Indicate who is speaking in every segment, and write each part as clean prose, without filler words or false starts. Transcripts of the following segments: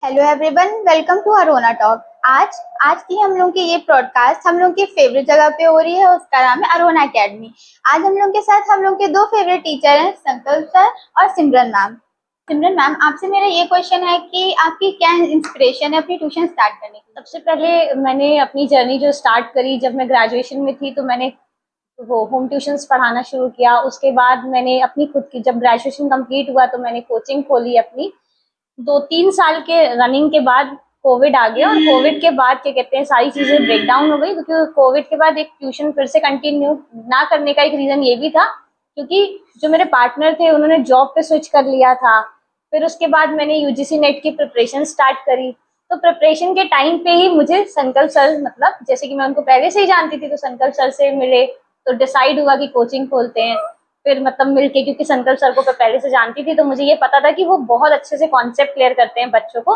Speaker 1: Hello everyone, welcome to Arona talk. आज आज की हम लोग की ये ब्रॉडकास्ट हम लोग की फेवरेट जगह पे हो रही है, उसका नाम है अरोना एकेडमी। आज हम लोग के साथ हम लोग के दो फेवरेट टीचर हैं, संकल्प सर और सिमरन मैम। सिमरन मैम, आपसे मेरा ये क्वेश्चन है कि आपकी क्या इंस्पिरेशन है अपनी ट्यूशन स्टार्ट करने की?
Speaker 2: सबसे पहले मैंने अपनी जर्नी जो स्टार्ट करी जब मैं ग्रेजुएशन में थी, तो मैंने वो होम ट्यूशंस पढ़ाना शुरू किया। उसके बाद मैंने अपनी खुद की, जब ग्रेजुएशन कंप्लीट हुआ तो मैंने कोचिंग खोली अपनी। 2-3 साल के रनिंग के बाद कोविड आ गया, और कोविड के बाद क्या कहते हैं, सारी चीजें ब्रेक डाउन हो गई। क्योंकि कोविड के बाद एक ट्यूशन फिर से कंटिन्यू ना करने का एक रीजन ये भी था, क्योंकि जो मेरे पार्टनर थे उन्होंने जॉब पे स्विच कर लिया था। फिर उसके बाद मैंने यूजीसी नेट की प्रिपरेशन स्टार्ट करी। तो प्रिपरेशन के टाइम पे ही मुझे संकल्प सर, मतलब जैसे कि मैं उनको पहले से ही जानती थी, तो संकल्प सर से मिले तो डिसाइड हुआ कि कोचिंग खोलते हैं। फिर मतलब मिलके, क्योंकि संकल्प सर को मैं पहले से जानती थी, तो मुझे ये पता था कि वो बहुत अच्छे से कॉन्सेप्ट क्लियर करते हैं बच्चों को।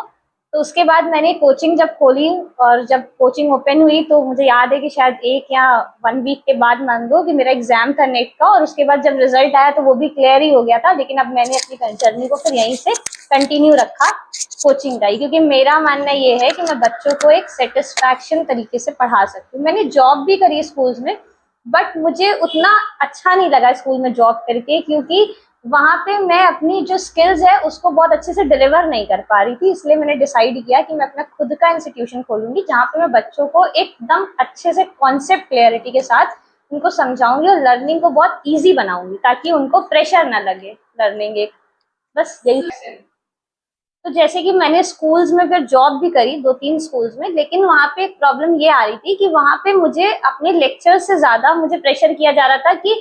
Speaker 2: तो उसके बाद मैंने कोचिंग जब खोली, और जब कोचिंग ओपन हुई, तो मुझे याद है कि शायद 1 या 1 वीक के बाद मान लो कि मेरा एग्जाम था नेट का, और उसके बाद जब रिजल्ट आया तो वो भी क्लियर ही हो गया था। लेकिन अब मैंने अपनी जर्नी को फिर यहीं से कंटिन्यू रखा कोचिंग का ही, क्योंकि मेरा मानना ये है कि मैं बच्चों को एक सेटिस्फैक्शन तरीके से पढ़ा सकती हूँ। मैंने जॉब भी करी स्कूल्स में, बट मुझे उतना अच्छा नहीं लगा स्कूल में जॉब करके, क्योंकि वहां पे मैं अपनी जो स्किल्स है उसको बहुत अच्छे से डिलीवर नहीं कर पा रही थी। इसलिए मैंने डिसाइड किया कि मैं अपना खुद का इंस्टीट्यूशन खोलूंगी, जहाँ पे मैं बच्चों को एकदम अच्छे से कॉन्सेप्ट क्लियरिटी के साथ उनको समझाऊंगी और लर्निंग को बहुत ईजी बनाऊंगी, ताकि उनको प्रेशर ना लगे लर्निंग एक। बस यही। तो जैसे कि मैंने स्कूल्स में फिर जॉब भी करी 2-3 स्कूल्स में, लेकिन वहाँ पे एक प्रॉब्लम ये आ रही थी कि वहाँ पे मुझे अपने लेक्चर से ज्यादा मुझे प्रेशर किया जा रहा था कि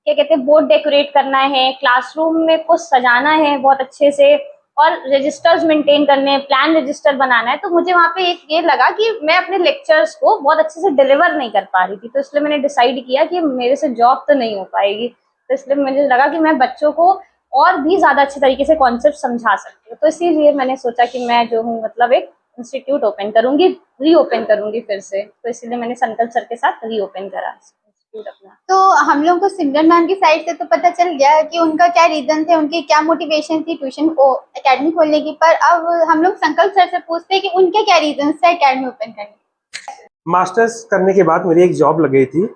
Speaker 2: क्या कहते हैं, बोर्ड डेकोरेट करना है, क्लासरूम में कुछ सजाना है बहुत अच्छे से, और रजिस्टर्स मेंटेन करने हैं, प्लान रजिस्टर बनाना है। तो मुझे वहाँ पे एक ये लगा कि मैं अपने लेक्चर्स को बहुत अच्छे से डिलीवर नहीं कर पा रही थी। तो इसलिए मैंने डिसाइड किया कि मेरे से जॉब तो नहीं हो पाएगी। तो इसलिए मुझे लगा कि मैं बच्चों को और भी ज्यादा अच्छे तरीके से कॉन्सेप्ट समझा सकती हूँ। तो इसीलिए मैंने सोचा कि मैं जो हूँ, मतलब एक इंस्टीट्यूट ओपन करूंगी, रीओपन करूंगी फिर से। तो इसीलिए मैंने संकल्प सर के साथ रीओपन करा इंस्टीट्यूट अपना।
Speaker 1: तो हम लोग को सिमरन मैम की साइड से तो पता चल गया कि उनका क्या रीजन थे, उनकी क्या मोटिवेशन थी ट्यूशन को एकेडमी खोलने की। पर अब हम लोग संकल्प सर से पूछते हैं कि उनके क्या रीजन थे एकेडमी ओपन करने के।
Speaker 3: मास्टर्स करने के बाद मेरी एक जॉब लग गई थी।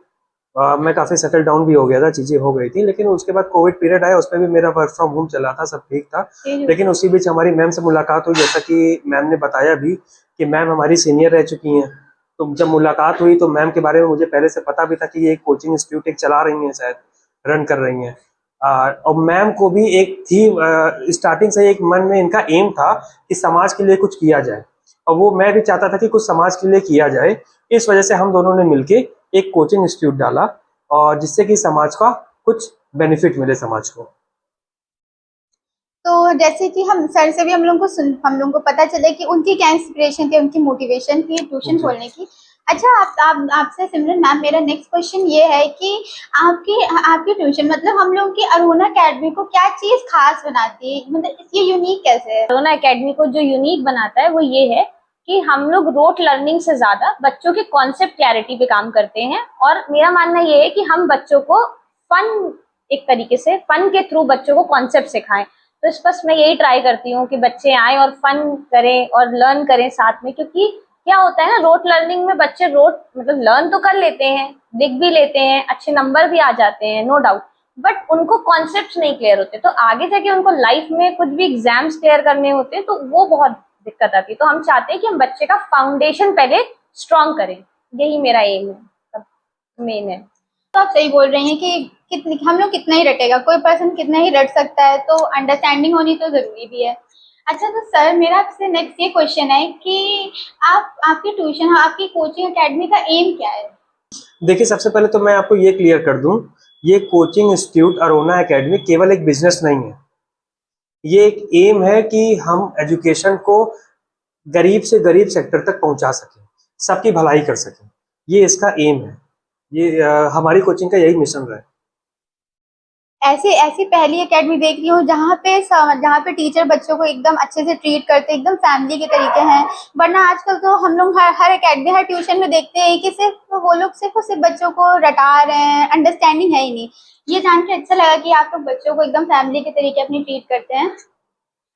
Speaker 3: मैं काफ़ी सेटल डाउन भी हो गया था, चीज़ें हो गई थी। लेकिन उसके बाद कोविड पीरियड आया, उसमें भी मेरा वर्क फ्रॉम होम चला था, सब ठीक था। लेकिन उसी बीच हमारी मैम से मुलाकात हुई, जैसा कि मैम ने बताया भी कि मैम हमारी सीनियर रह चुकी हैं। तो जब मुलाकात हुई तो मैम के बारे में मुझे पहले से पता भी था कि ये एक कोचिंग इंस्टीट्यूट एक चला रही हैं, शायद रन कर रही हैं। और मैम को भी एक थी, स्टार्टिंग से एक मन में इनका एम था कि समाज के लिए कुछ किया जाए, और वो मैं भी चाहता था कि कुछ समाज के लिए किया जाए। इस वजह से हम दोनों ने मिलके एक कोचिंग इंस्टीट्यूट डाला, और जिससे कि समाज का कुछ बेनिफिट मिले समाज को।
Speaker 1: तो जैसे कि हम सर से भी हम लोग को पता चले कि उनकी क्या इंस्पिरेशन थी, उनकी मोटिवेशन थी ट्यूशन
Speaker 3: जी।
Speaker 1: खोलने की। अच्छा, आप आपसे सिमरन मैम, मेरा नेक्स्ट क्वेश्चन ये है कि आपकी आपकी ट्यूशन, मतलब हम लोग की अरुणा अकेडमी को क्या चीज खास बनाती है, मतलब ये यूनिक कैसे है?
Speaker 2: कोरोना एकेडमी को जो यूनिक बनाता है वो ये है कि हम लोग रोट लर्निंग से ज्यादा बच्चों के कॉन्सेप्ट क्लैरिटी पे काम करते हैं। और मेरा मानना ये है कि हम बच्चों को फन, एक तरीके से फन के थ्रू बच्चों को कॉन्सेप्ट सिखाएं। तो इस बस मैं यही ट्राई करती हूँ कि बच्चे आए और फन करें और लर्न करें साथ में। क्योंकि क्या होता है ना, रोट लर्निंग में बच्चे रोट मतलब लर्न तो कर लेते हैं, लिख भी लेते हैं, अच्छे नंबर भी आ जाते हैं, नो डाउट, बट उनको कॉन्सेप्ट नहीं क्लियर होते। तो आगे जाके उनको लाइफ में कुछ भी एग्जाम्स क्लियर करने होते हैं तो वो बहुत दिक्कत आती है। तो हम चाहते हैं कि हम बच्चे का फाउंडेशन पहले स्ट्रॉन्ग करें। यही मेरा एम है, मेन है।
Speaker 1: तो आप सही बोल रही हैं कि कितनी हम लोग कितना ही रटेगा, कोई पर्सन कितना ही रट सकता है, तो अंडरस्टैंडिंग होनी तो जरूरी भी है। अच्छा, तो सर मेरा आपसे नेक्स्ट ये क्वेश्चन है कि आपकी ट्यूशन, आपकी कोचिंग एकेडमी का एम क्या है?
Speaker 3: देखिए, सबसे पहले तो मैं आपको ये क्लियर कर दूं, ये कोचिंग इंस्टीट्यूट अरोना एकेडमी केवल एक बिजनेस नहीं है। ये एक एम है कि हम एजुकेशन को गरीब से गरीब सेक्टर तक पहुंचा सकें, सबकी भलाई कर सकें। ये इसका एम है। ये हमारी कोचिंग का यही मिशन रहा है।
Speaker 1: ऐसी ऐसी पहली एकेडमी देख रही हूँ जहाँ पे टीचर बच्चों को एकदम अच्छे से ट्रीट करते हैं, एकदम फैमिली के तरीके हैं। वरना आजकल तो हम लोग हर एकेडमी, हर ट्यूशन में देखते हैं कि सिर्फ वो लोग सिर्फ और सिर्फ बच्चों को रटा रहे हैं, अंडरस्टैंडिंग है ही नहीं। ये जान के अच्छा लगा कि आप लोग बच्चों को एकदम फैमिली के तरीके अपनी ट्रीट करते हैं।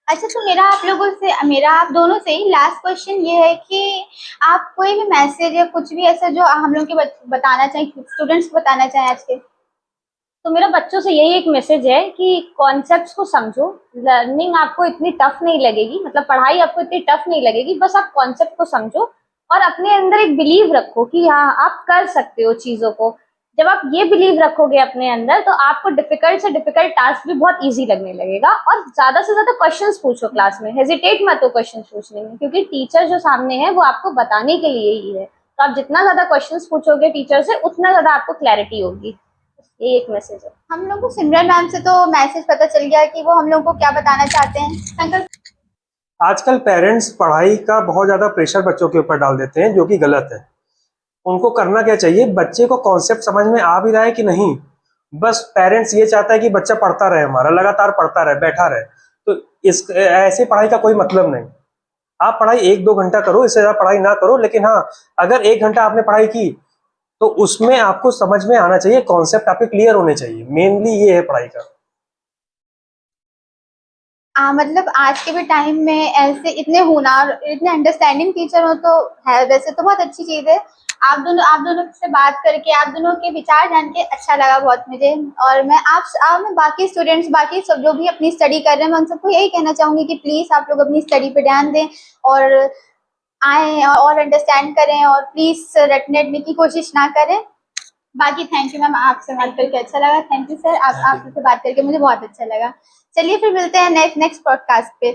Speaker 1: अच्छा, तो मेरा आप दोनों से ही लास्ट क्वेश्चन ये है कि आप कोई भी मैसेज या कुछ भी ऐसा जो हम लोग के बताना चाहें, स्टूडेंट्स को बताना चाहें आज के।
Speaker 2: तो मेरा बच्चों से यही एक मैसेज है कि कॉन्सेप्ट्स को समझो। लर्निंग आपको इतनी टफ नहीं लगेगी, मतलब पढ़ाई आपको इतनी टफ नहीं लगेगी, बस आप कॉन्सेप्ट को समझो और अपने अंदर एक बिलीव रखो कि हाँ आप कर सकते हो चीजों को। जब आप ये बिलीव रखोगे अपने अंदर तो आपको डिफिकल्ट से डिफिकल्ट टास्क भी बहुत इजी लगने लगेगा। और ज्यादा से ज्यादा क्वेश्चंस पूछो क्लास में, हेजिटेट मत हो क्वेश्चंस पूछने में, क्योंकि टीचर जो सामने है वो आपको बताने के लिए ही है। तो आप जितना ज्यादा क्वेश्चंस पूछोगे टीचर से उतना ज्यादा आपको क्लैरिटी होगी। ये एक मैसेज है।
Speaker 1: हम लोग को सिमरन मैम से तो मैसेज पता चल गया कि वो हम लोग को क्या बताना चाहते हैं। संकल्प।
Speaker 3: आजकल पेरेंट्स पढ़ाई का बहुत ज्यादा प्रेशर बच्चों के ऊपर डाल देते हैं, जो कि गलत है। उनको करना क्या चाहिए, बच्चे को कॉन्सेप्ट समझ में आ भी रहा है कि नहीं, बस पेरेंट्स ये चाहता है कि बच्चा पढ़ता रहे, हमारा लगातार पढ़ता रहे, बैठा रहे। तो इस ऐसे पढ़ाई का कोई मतलब नहीं। आप पढ़ाई 1-2 घंटा करो, इससे ज्यादा पढ़ाई ना करो, लेकिन हाँ, अगर 1 घंटा आपने पढ़ाई की तो उसमें आपको समझ में आना चाहिए, कॉन्सेप्ट आपके क्लियर होने चाहिए। मेनली ये है पढ़ाई का।
Speaker 1: मतलब आज के भी टाइम में ऐसे इतने होनहार, इतने अंडरस्टैंडिंग टीचर हो तो है, वैसे तो बहुत अच्छी चीज़ है। आप दोनों से बात करके, आप दोनों के विचार जान के अच्छा लगा बहुत मुझे। और मैं बाकी स्टूडेंट्स, बाकी सब जो भी अपनी स्टडी कर रहे हैं, मैं उन सबको यही कहना चाहूँगी कि प्लीज़ आप लोग अपनी स्टडी पे ध्यान दें और आएँ और अंडरस्टैंड करें, और प्लीज़ रटने की कोशिश ना करें। बाकी थैंक यू मैम, आपसे बात करके अच्छा लगा। थैंक यू सर, आपसे बात करके मुझे बहुत अच्छा लगा। चलिए फिर मिलते हैं नेक्स्ट पॉडकास्ट पे।